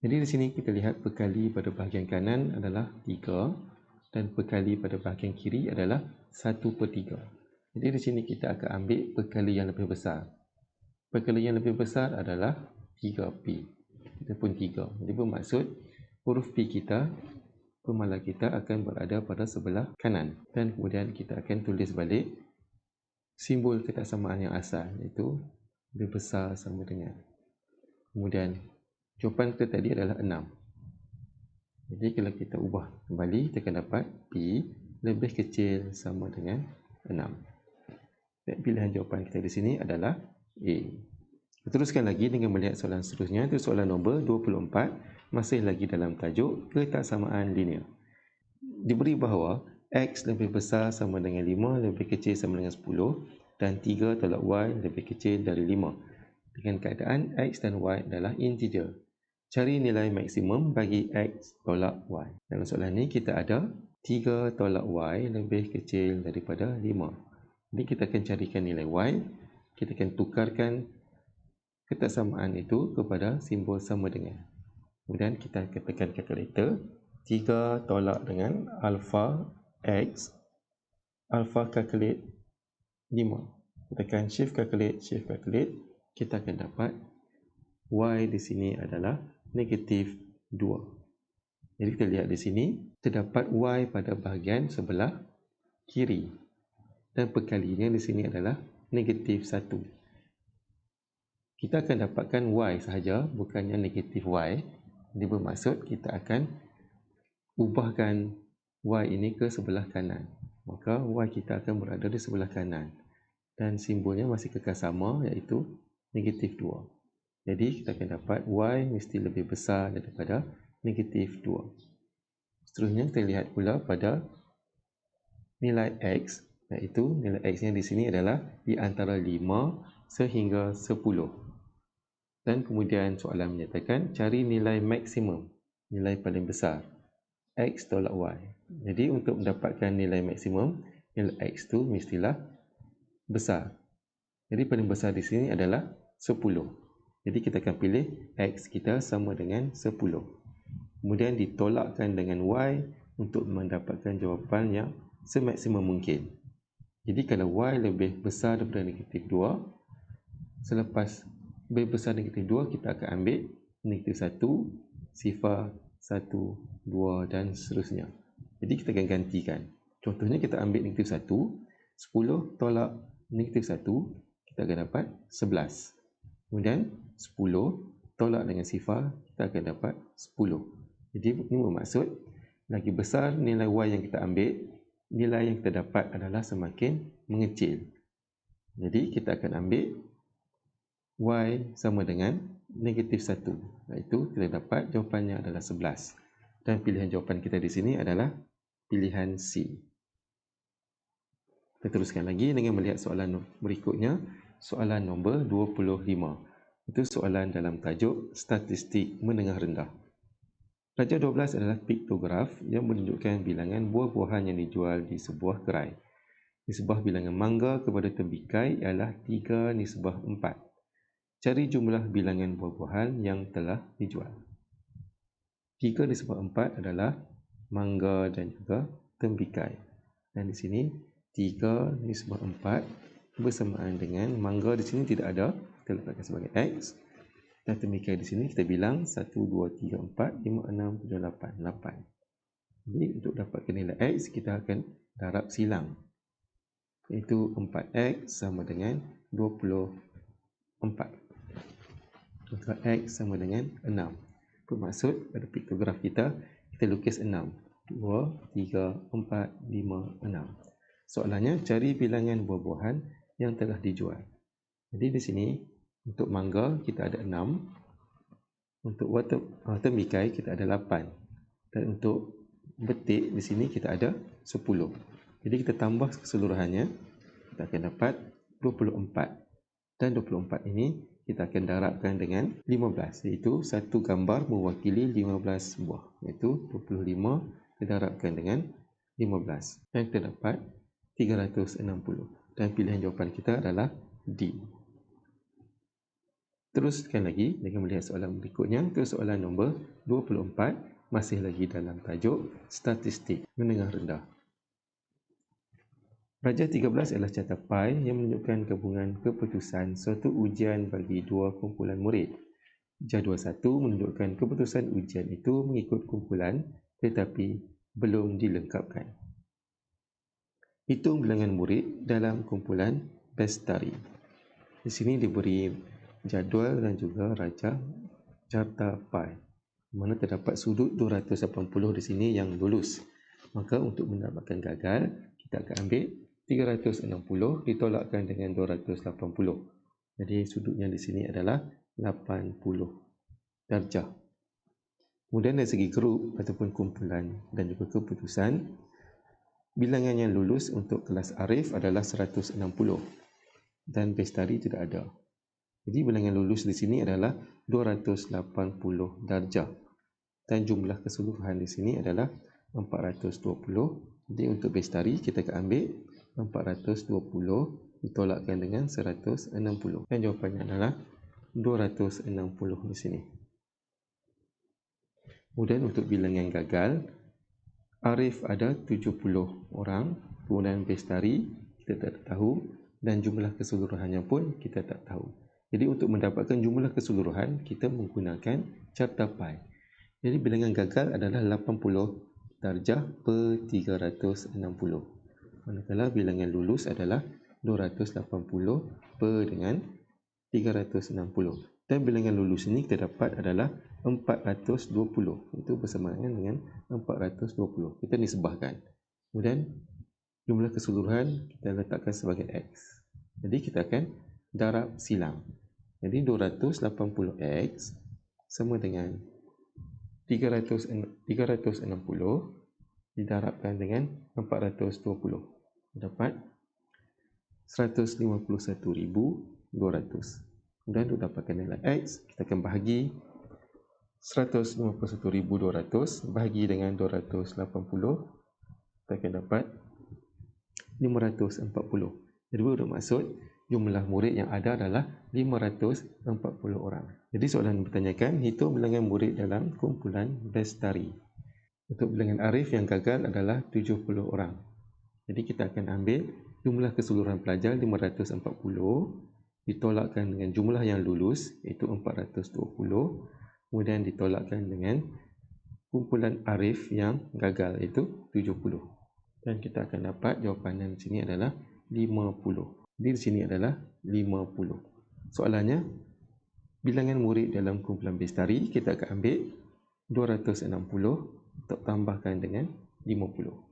Jadi di sini kita lihat perkali pada bahagian kanan adalah 3 dan perkali pada bahagian kiri adalah 1 per 3. Jadi di sini kita akan ambil perkali yang lebih besar. Perkali yang lebih besar adalah 3P. Kita pun 3. Jadi bermaksud huruf P kita, pemalar kita akan berada pada sebelah kanan. Dan kemudian kita akan tulis balik simbol ketaksamaan yang asal, iaitu lebih besar sama dengan. Kemudian jawapan kita tadi adalah 6. Jadi kalau kita ubah kembali, kita akan dapat P lebih kecil sama dengan 6. Dan pilihan jawapan kita di sini adalah A. Teruskan lagi dengan melihat soalan seterusnya. Itu soalan nombor 24. Masih lagi dalam tajuk ketaksamaan linear. Diberi bahawa X lebih besar sama dengan 5 lebih kecil sama dengan 10 dan 3 tolak Y lebih kecil dari 5. Dengan keadaan X dan Y adalah integer. Cari nilai maksimum bagi X tolak Y. Dalam soalan ini kita ada 3 tolak Y lebih kecil daripada 5. Jadi kita akan carikan nilai Y. Kita akan tukarkan ketaksamaan itu kepada simbol sama dengan. Kemudian kita akan tekan kalkulator. 3 tolak dengan alpha X. Alpha calculate 5. Tekan shift calculate, shift calculate. Kita akan dapat Y di sini adalah negatif 2. Jadi kita lihat di sini, terdapat Y pada bahagian sebelah kiri. dan perkalinya di sini adalah negatif 1. Kita akan dapatkan y sahaja, bukannya negatif y. Ini bermaksud kita akan ubahkan y ini ke sebelah kanan. Maka y kita akan berada di sebelah kanan. Dan simbolnya masih kekal sama, iaitu negatif 2. Jadi kita akan dapat y mesti lebih besar daripada negatif 2. Seterusnya kita lihat pula pada nilai x, iaitu nilai x yang di sini adalah di antara 5 sehingga 10. Dan kemudian soalan menyatakan cari nilai maksimum, nilai paling besar, x tolak y. Jadi untuk mendapatkan nilai maksimum, nilai x tu mestilah besar. Jadi paling besar di sini adalah 10. Jadi kita akan pilih x kita sama dengan 10. Kemudian ditolakkan dengan y untuk mendapatkan jawapan yang semaksimum mungkin. Jadi kalau y lebih besar daripada negatif 2, selepas lebih besar negatif 2, kita akan ambil negatif 1, sifar 1, 2 dan seterusnya. Jadi kita akan gantikan. Contohnya kita ambil negatif 1, 10 tolak negatif 1, kita akan dapat 11. Kemudian 10 tolak dengan sifar, kita akan dapat 10. Jadi ini bermaksud lagi besar nilai y yang kita ambil, nilai yang kita dapat adalah semakin mengecil. Jadi kita akan ambil y sama dengan negatif 1, iaitu kita dapat jawapannya adalah 11. Dan pilihan jawapan kita di sini adalah pilihan C. Kita teruskan lagi dengan melihat soalan berikutnya, soalan nombor 25. Itu soalan dalam tajuk statistik menengah rendah. Raja 12 adalah piktograf yang menunjukkan bilangan buah-buahan yang dijual di sebuah gerai. Nisbah bilangan mangga kepada tembikai ialah 3:4. Cari jumlah bilangan buah-buahan yang telah dijual. 3:4 adalah mangga dan juga tembikai. Dan di sini 3:4 bersamaan dengan mangga di sini tidak ada, kita letakkan sebagai X. Dan tembikai di sini kita bilang 1, 2, 3, 4, 5, 6, 7, 8, 8. Jadi untuk dapatkan nilai X, kita akan darab silang. Iaitu 4X sama dengan 24. Maka X sama dengan 6. Bermaksud pada piktograf kita lukis 6. 2, 3, 4, 5, 6. Soalannya cari bilangan buah-buahan yang telah dijual. Jadi di sini untuk mangga kita ada 6. Untuk tembikai kita ada 8. Dan untuk betik di sini kita ada 10. Jadi kita tambah keseluruhannya, kita akan dapat 24. Dan 24 ini kita akan darabkan dengan 15, iaitu satu gambar mewakili 15 buah, iaitu 25 didarabkan dengan 15. Dan kita dapat 360. Dan pilihan jawapan kita adalah D. Teruskan lagi dengan melihat soalan berikutnya, ke soalan nombor 24, masih lagi dalam tajuk statistik menengah rendah. Raja 13 adalah carta pi yang menunjukkan gabungan keputusan suatu ujian bagi dua kumpulan murid. Jadual 1 menunjukkan keputusan ujian itu mengikut kumpulan tetapi belum dilengkapkan. Hitung bilangan murid dalam kumpulan Bestari. Di sini diberi jadual dan juga raja carta pi, mana terdapat sudut 280 di sini yang lulus. Maka untuk mendapatkan gagal, kita akan ambil 360 ditolakkan dengan 280. Jadi sudutnya di sini adalah 80 darjah. Kemudian dari segi grup ataupun kumpulan dan juga keputusan, bilangan yang lulus untuk kelas Arif adalah 160 dan Bestari tidak ada. Jadi bilangan lulus di sini adalah 280 darjah. Dan jumlah keseluruhan di sini adalah 420. Jadi untuk Bestari kita akan ambil 420 ditolakkan dengan 160. Dan jawapannya adalah 260 di sini. Kemudian untuk bilangan gagal, Arif ada 70 orang, kemudian Bestari kita tak tahu dan jumlah keseluruhannya pun kita tak tahu. Jadi untuk mendapatkan jumlah keseluruhan, kita menggunakan carta pi. Jadi bilangan gagal adalah 80 darjah per 360. manakala bilangan lulus adalah 280 per dengan 360. Dan bilangan lulus ini kita dapat adalah 420. Itu bersamaan dengan 420. Kita nisbahkan. Kemudian jumlah keseluruhan kita letakkan sebagai X. Jadi kita akan darab silang. Jadi 280X sama dengan 360 didarabkan dengan 420. Dapat 151,200. Kemudian untuk dapatkan nilai X, kita akan bahagi 151,200 bahagi dengan 280. Kita akan dapat 540. Jadi bermaksud jumlah murid yang ada adalah 540 orang. Jadi soalan bertanyakan, hitung bilangan murid dalam kumpulan Bestari. Untuk bilangan Arif yang gagal adalah 70 orang. Jadi kita akan ambil jumlah keseluruhan pelajar 540 ditolakkan dengan jumlah yang lulus iaitu 420, kemudian ditolakkan dengan kumpulan Arif yang gagal iaitu 70. Dan kita akan dapat jawapan di sini adalah 50. Jadi di sini adalah 50. Soalannya, bilangan murid dalam kumpulan Bestari kita akan ambil 260 untuk tambahkan dengan 50.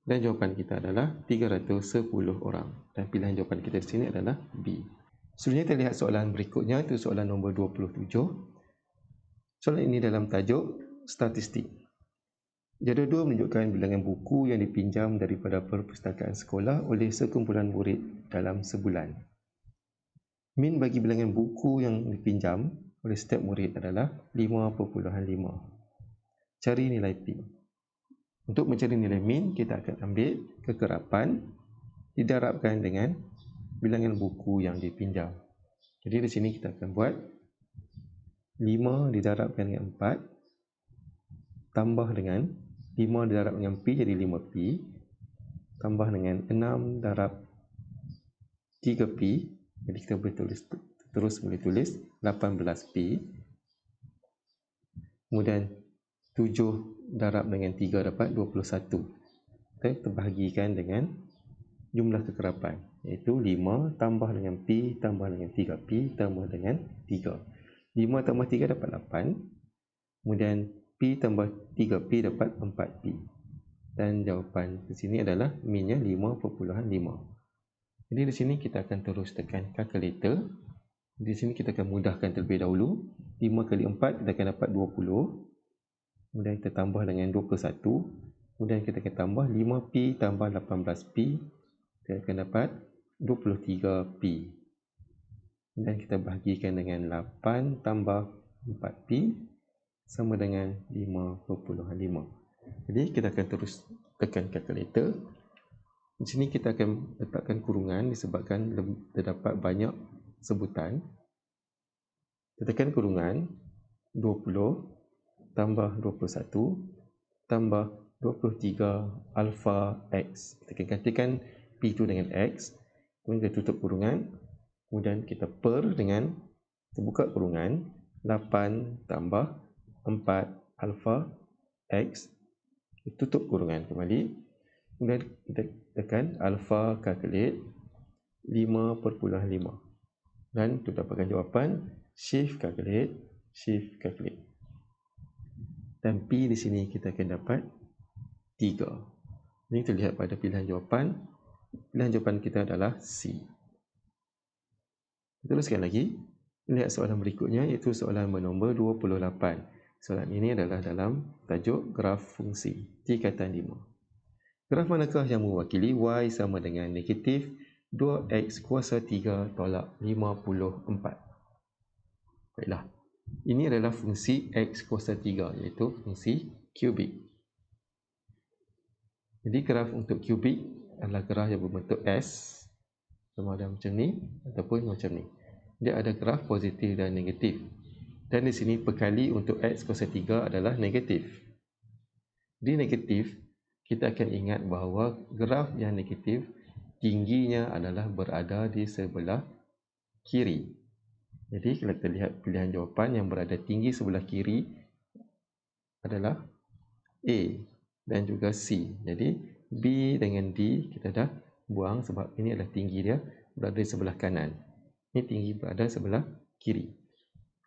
Dan jawapan kita adalah 310 orang. Dan pilihan jawapan kita di sini adalah B. Selanjutnya kita lihat soalan berikutnya, itu soalan nombor 27. Soalan ini dalam tajuk statistik. Jadual 2 menunjukkan bilangan buku yang dipinjam daripada perpustakaan sekolah oleh sekumpulan murid dalam sebulan. Min bagi bilangan buku yang dipinjam oleh setiap murid adalah 5.5. Cari nilai P. Untuk mencari nilai min, kita akan ambil kekerapan didarabkan dengan bilangan buku yang dipinjam. Jadi di sini kita akan buat 5 didarabkan dengan 4 tambah dengan 5 didarab dengan P jadi 5P tambah dengan 6 darab 3P. Jadi kita boleh tulis 18P. Kemudian 7 darab dengan 3 dapat 21. Kita terbahagikan dengan jumlah kekerapan iaitu 5 tambah dengan P tambah dengan 3P tambah dengan 3. 5 tambah 3 dapat 8. Kemudian P tambah 3P dapat 4P. Dan jawapan di sini adalah minnya 5.5. Jadi di sini kita akan terus tekan kalkulator. Di sini kita akan mudahkan terlebih dahulu. 5 kali 4 kita akan dapat 20. Kemudian kita tambah dengan 21. Kemudian kita akan tambah 5P tambah 18P. Kita akan dapat 23P. Kemudian kita bahagikan dengan 8 tambah 4P sama dengan 5.5. Jadi kita akan terus tekan kalkulator. Di sini kita akan letakkan kurungan disebabkan terdapat banyak sebutan. Kita tekan kurungan 20 tambah 21 tambah 23 alpha X. Kita akan gantikan P itu dengan X. Kemudian kita tutup kurungan. Kemudian kita per dengan terbuka kurungan 8 tambah 4 alpha X. Tutup kurungan kembali. Kemudian kita tekan alpha calculate 5.5. Dan untuk dapatkan jawapan, shift calculate. Dan P di sini kita akan dapat 3. Ini kita lihat pada pilihan jawapan. Pilihan jawapan kita adalah C. Kita teruskan lagi. Lihat soalan berikutnya iaitu soalan bernombor 28. Soalan ini adalah dalam tajuk graf fungsi tingkatan 5. Graf manakah yang mewakili Y sama dengan negatif 2X kuasa 3 tolak 54? Baiklah. Ini adalah fungsi X kuasa 3 iaitu fungsi kubik. Jadi graf untuk kubik adalah graf yang berbentuk S, sama ada macam ni ataupun macam ni. Dia ada graf positif dan negatif. Dan di sini perkali untuk X kuasa 3 adalah negatif. Di negatif, kita akan ingat bahawa graf yang negatif tingginya adalah berada di sebelah kiri. Jadi kalau kita lihat pilihan jawapan yang berada tinggi sebelah kiri adalah A. dan juga C. Jadi B dengan D kita dah buang sebab ini adalah tinggi dia berada di sebelah kanan. Ini tinggi berada sebelah kiri.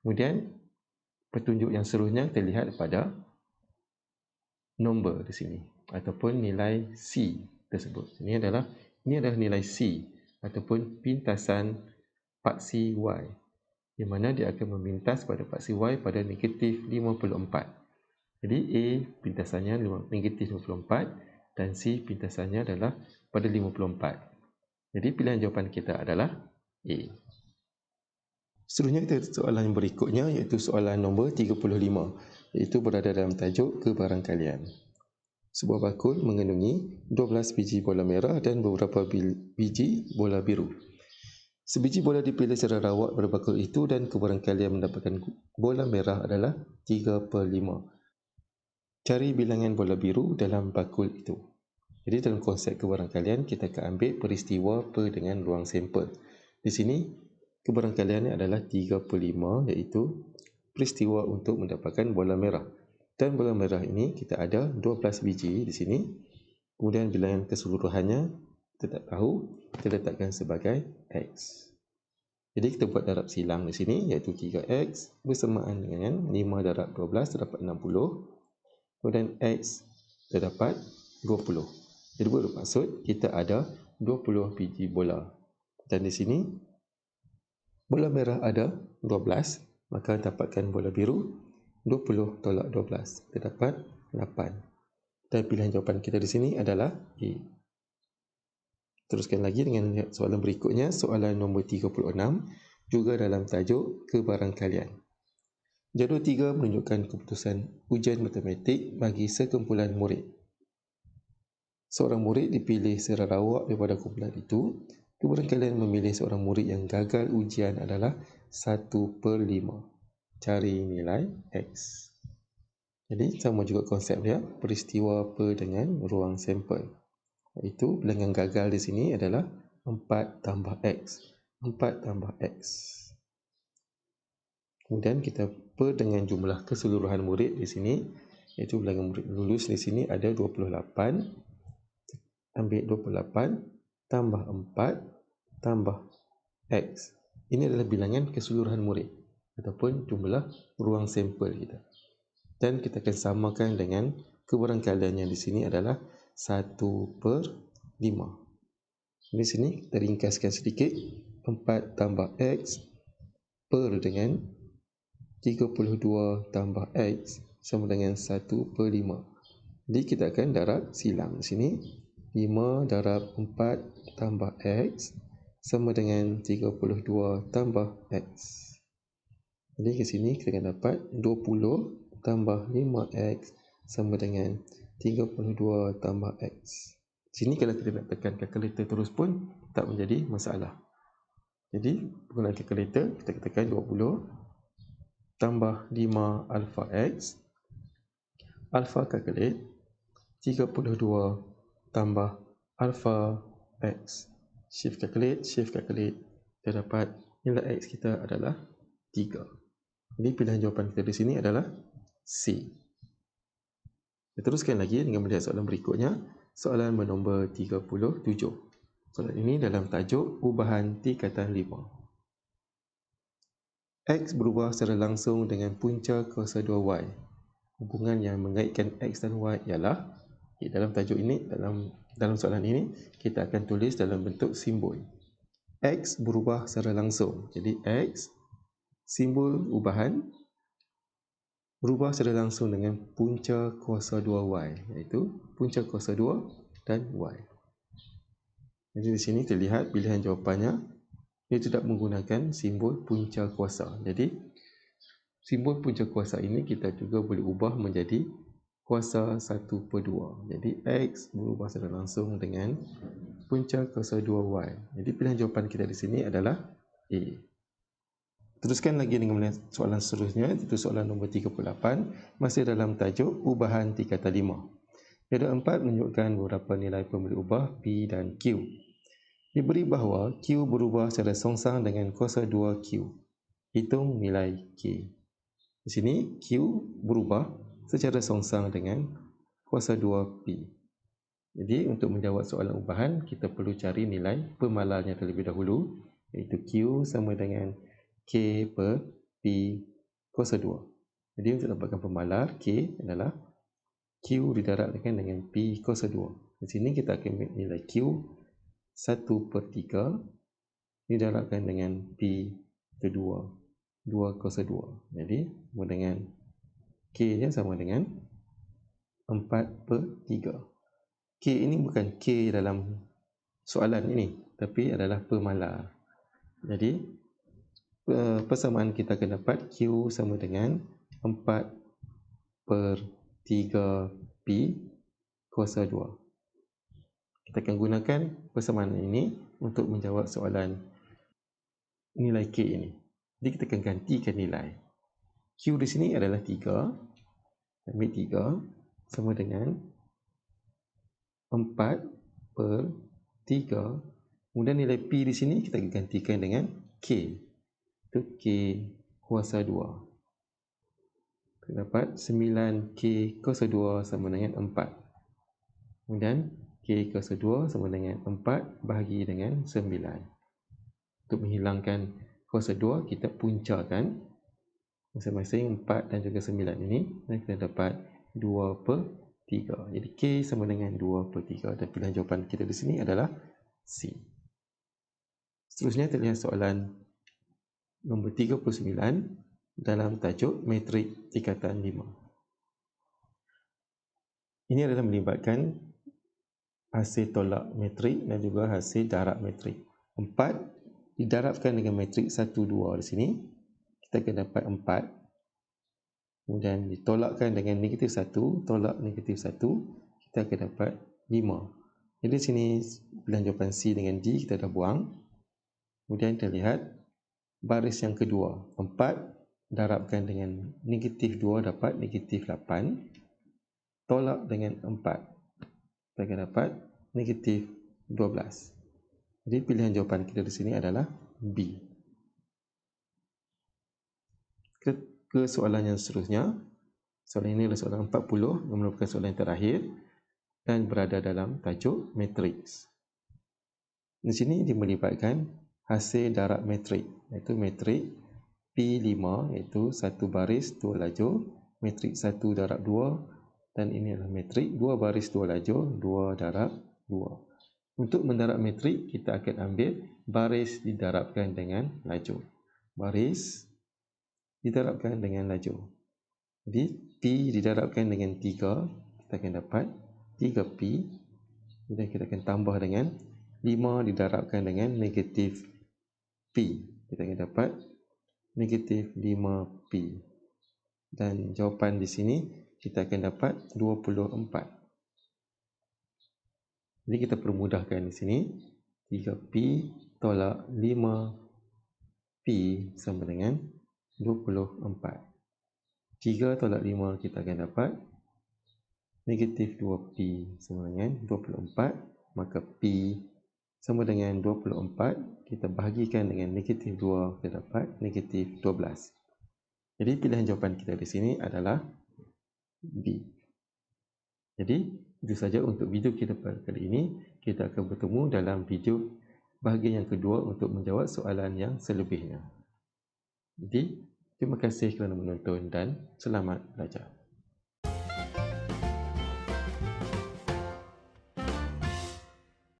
Kemudian petunjuk yang seterusnya kita lihat pada nombor di sini ataupun nilai C tersebut. Ini adalah nilai C ataupun pintasan paksi Y, di mana dia akan memintas pada paksi Y pada negatif 54. Jadi A pintasannya negatif 54 dan C pintasannya adalah pada 54. Jadi pilihan jawapan kita adalah A. Seterusnya kita soalan yang berikutnya iaitu soalan nombor 35, iaitu berada dalam tajuk kebarangkalian. Sebuah bakul mengandungi 12 biji bola merah dan beberapa biji bola biru. Sebiji bola dipilih secara rawak pada bakul itu dan kebarangkalian mendapatkan bola merah adalah 3/5. Cari bilangan bola biru dalam bakul itu. Jadi dalam konsep kebarangkalian kita akan ambil peristiwa per dengan ruang sampel. Di sini kebarangkaliannya adalah 3/5, iaitu peristiwa untuk mendapatkan bola merah. Dan bola merah ini kita ada 12 biji di sini. Kemudian bilangan keseluruhannya kita tak tahu, kita letakkan sebagai X. Jadi kita buat darab silang di sini iaitu 3X bersamaan dengan 5 darab 12 terdapat 60. Kemudian X terdapat 20. Jadi bermaksud kita ada 20 biji bola. Dan di sini bola merah ada 12, maka dapatkan bola biru 20 tolak 12, terdapat 8. Dan pilihan jawapan kita di sini adalah A. Teruskan lagi dengan soalan berikutnya, soalan nombor 36, juga dalam tajuk kebarangkalian. Jadual 3 menunjukkan keputusan ujian matematik bagi sekumpulan murid. Seorang murid dipilih secara rawak daripada kumpulan itu. Kebarangkalian memilih seorang murid yang gagal ujian adalah 1/5. Cari nilai X. Jadi sama juga konsep dia, peristiwa per dengan ruang sampel. Iaitu bilangan gagal di sini adalah 4 tambah X. 4 tambah X. Kemudian kita per dengan jumlah keseluruhan murid di sini, iaitu bilangan murid lulus di sini ada 28. Ambil 28 tambah 4 tambah X. Ini adalah bilangan keseluruhan murid ataupun jumlah ruang sampel kita. Dan kita akan samakan dengan kebarangkalian yang di sini adalah 1/5. Di sini kita ringkaskan sedikit, 4 tambah X per dengan 32 tambah X sama dengan 1/5. Jadi kita akan darab silang di sini. 5 darab 4 tambah X sama dengan 32 tambah X. Jadi ke sini kita akan dapat 20 tambah 5X sama dengan 32 tambah X. Sini kalau kita nak tekan kalkulator terus pun tak menjadi masalah. Jadi penggunaan kalkulator kita tekan 20 tambah 5 alpha X. Alpha kalkulate 32 tambah alpha X. Shift calculate. Kita dapat nilai X kita adalah 3. Jadi pilihan jawapan kita di sini adalah C. Kita teruskan lagi dengan melihat soalan berikutnya. Soalan bernombor 37. Soalan ini dalam tajuk ubahan tingkatan 5. X berubah secara langsung dengan punca kuasa 2Y. Hubungan yang mengaitkan X dan Y ialah, dalam tajuk ini, dalam soalan ini, kita akan tulis dalam bentuk simbol. X berubah secara langsung. Jadi X, simbol ubahan, berubah secara langsung dengan punca kuasa 2Y, iaitu punca kuasa 2 dan Y. Jadi di sini kita lihat pilihan jawapannya, ia tidak menggunakan simbol punca kuasa. Jadi simbol punca kuasa ini kita juga boleh ubah menjadi kuasa 1/2. Jadi X berubah secara langsung dengan punca kuasa 2Y. Jadi pilihan jawapan kita di sini adalah A. Teruskan lagi dengan melihat soalan seterusnya, itu soalan nombor 38, masih dalam tajuk ubahan tingkatan 5. Jadual 4 menunjukkan beberapa nilai pemberi ubah P dan Q. Diberi bahawa Q berubah secara songsang dengan kuasa 2Q. Hitung nilai K. Di sini Q berubah secara songsang dengan kuasa 2P. Jadi untuk menjawab soalan ubahan, kita perlu cari nilai pemalarnya terlebih dahulu, iaitu Q sama dengan K per P kuasa 2. Jadi untuk dapatkan pemalar, K adalah Q didarabkan dengan P kuasa 2. Di sini kita akan ambil nilai Q 1/3 didarabkan dengan P kedua 2 kuasa 2. Jadi sama dengan K nya sama dengan 4/3. K ini bukan K dalam soalan ini, tapi adalah pemalar. Jadi persamaan kita akan dapat Q sama dengan 4/3P kuasa 2. Kita akan gunakan persamaan ini untuk menjawab soalan nilai K ini. Jadi kita akan gantikan nilai. Q di sini adalah 3. Ambil 3 sama dengan 4/3. Kemudian nilai P di sini kita akan gantikan dengan K. Itu K kuasa 2. Kita dapat 9K kuasa 2 sama dengan 4. Kemudian K kuasa 2 sama dengan 4 bahagi dengan 9. Untuk menghilangkan kuasa 2, kita puncakan masing-masing 4 dan juga 9 ini, dan kita dapat 2/3. Jadi K sama dengan 2/3, dan pilihan jawapan kita di sini adalah C. Seterusnya terlihat soalan nombor 39 dalam tajuk metrik tingkatan 5. Ini adalah melibatkan hasil tolak metrik dan juga hasil darab metrik. 4 didarabkan dengan metrik 1, 2 di sini, kita akan dapat 4. Kemudian ditolakkan dengan negatif 1, tolak negatif 1, kita akan dapat 5. Jadi di sini pilihan jawapan C dengan D kita dah buang. Kemudian kita lihat baris yang kedua, 4 darabkan dengan negatif 2 dapat negatif 8, tolak dengan 4, kita akan dapat negatif 12. Jadi pilihan jawapan kita di sini adalah B. Ke soalan yang seterusnya. Soalan ini adalah soalan 40 yang merupakan soalan yang terakhir dan berada dalam tajuk matriks. Di sini dia melibatkan hasil darab matrik, iaitu matrik P5, iaitu satu baris dua lajur, matrik 1 darab 2, dan ini adalah matrik 2 baris 2 lajur, 2 darab 2. Untuk mendarab matrik, kita akan ambil baris didarabkan dengan lajur. Baris didarabkan dengan lajur. Jadi P didarabkan dengan 3, kita akan dapat 3P. Kemudian kita akan tambah dengan 5 didarabkan dengan negatif P, kita akan dapat negatif 5P. Dan jawapan di sini kita akan dapat 24. Jadi kita permudahkan di sini, 3P tolak 5P sama dengan 24. 3 tolak 5 kita akan dapat negatif 2P sama dengan 24. Maka P sama dengan 24, kita bahagikan dengan negatif 2, kita dapat negatif 12. Jadi pilihan jawapan kita di sini adalah B. Jadi itu saja untuk video kita pada kali ini. Kita akan bertemu dalam video bahagian yang kedua untuk menjawab soalan yang selebihnya. Jadi terima kasih kerana menonton dan selamat belajar.